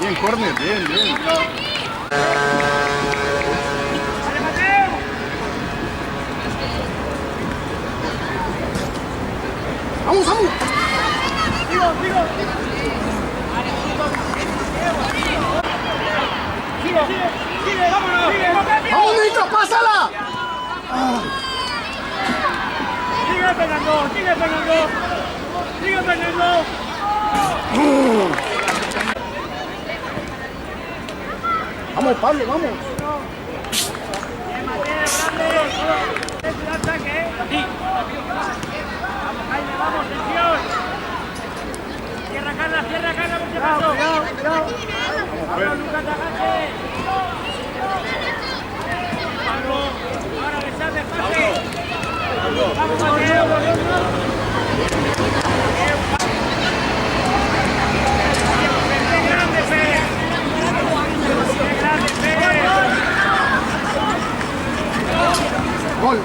Bien, córner, bien. ¡Vamos! ¡Sigue! ¡Vámonos! ¡Vamos, Nito, pásala! ¡Sigue Fernando! Vamos, Pablo, vamos. Jaime, vamos, tensión. Cierra Carla, por si acaso. Vamos, Lucas, agache. Pablo, ahora Alexander, pase. Vamos, Mateo. ¡Qué grande, Pérez! Gol.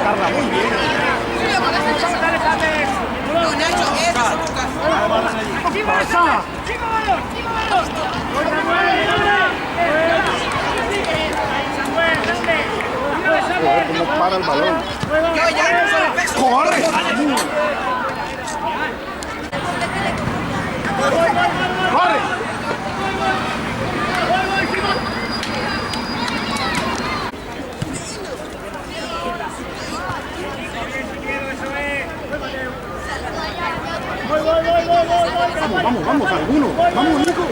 Carla, muy bien. No, Nacho, eso es Lucas. ¡Chico, balón! Cómo para el balón. Yo ya no soy el peso. ¡Corre! ¡Corre! Vamos, alguno. Vamos, Nico.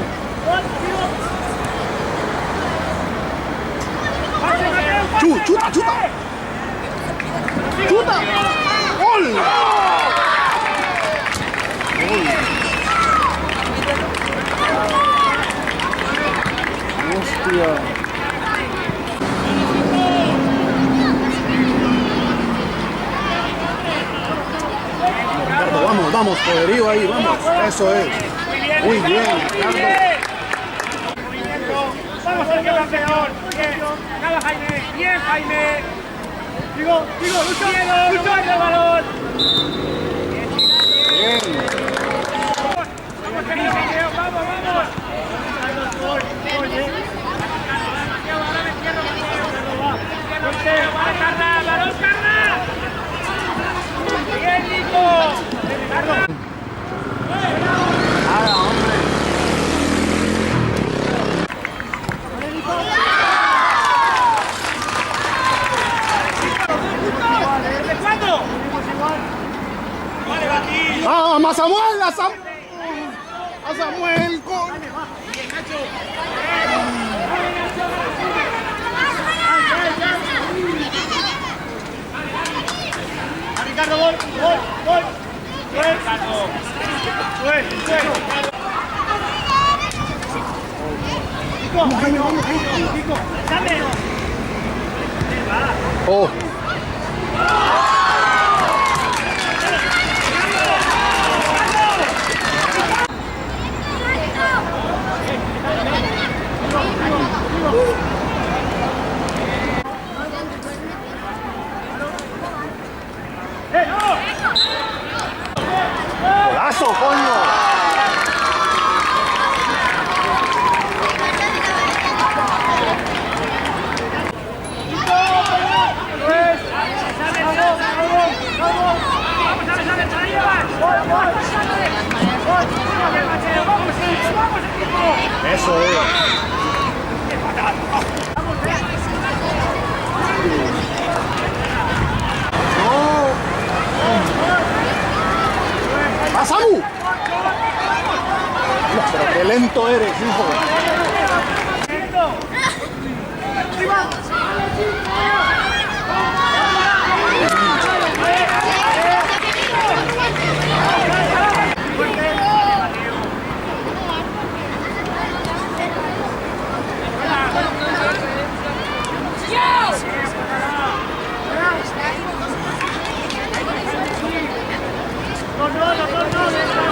Chuta. ¡Gol! Hostia. Ricardo, vamos, poderío ahí, vamos. Eso es. Muy bien, Ricardo. Vamos al campeón. Acaba Jaime. Bien, Jaime. Digo, lucha el balón. Bien. Vamos. ¡Balón, Carla! ¡Bien, Nico! ¡Vamos, Samuel! ¡A Samuel! ¡Gol! Ricardo, gol. Nico, dame. ¡Oh! ¡Golazo, coño! Eso es. ¡No! ¡Vas, Samu! Pero qué lento eres, hijo.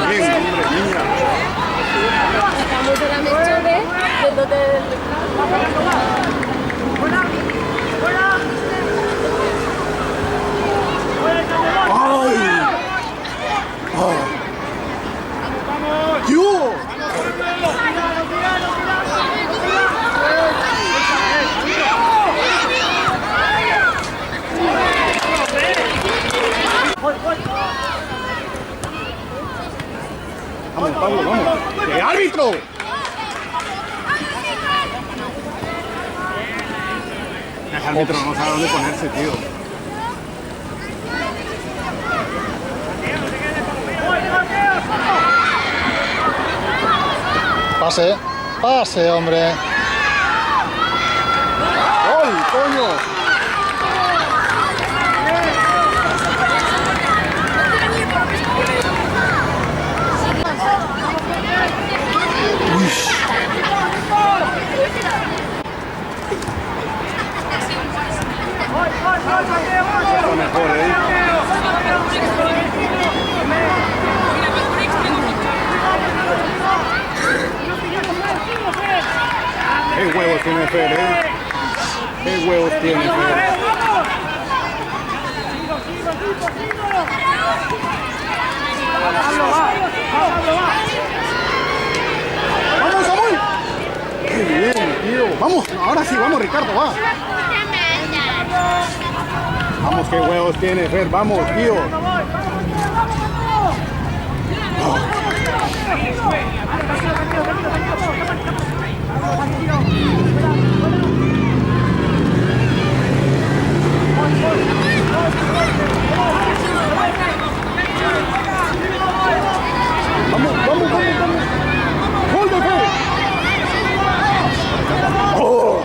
Bien, hombre, niña. Estamos de la mechone, ¡Ay! ¡Ah! ¡Yo! Vamos, Pablo, vamos. ¡El árbitro! El árbitro no sabe dónde ponerse, tío. Pase, pase, hombre. ¡Ay, coño! Lo mejor, ¿Qué huevos tiene Fer, ¿Qué huevos tiene Fer? ¡Vamos, Samuel! ¡Qué bien, tío! ¡Vamos! Ahora sí, vamos, Ricardo, va. Vamos, qué huevos tiene Fer, vamos, tío. Vamos, vamos, vamos, vamos. ¡Gol de Fer! ¡Oh!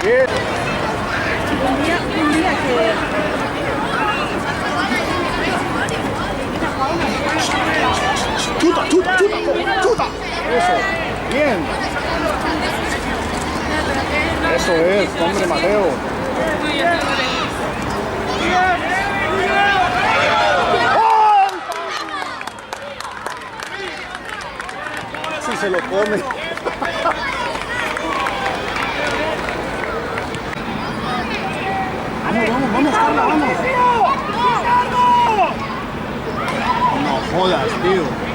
Bien. un día que... ¡Chuta, chuta, chuta! ¡Chuta! Eso, bien. Eso es, hombre, Mateo. Si se lo come. Vamos, vamos, vamos, Carla, vamos. No jodas, tío.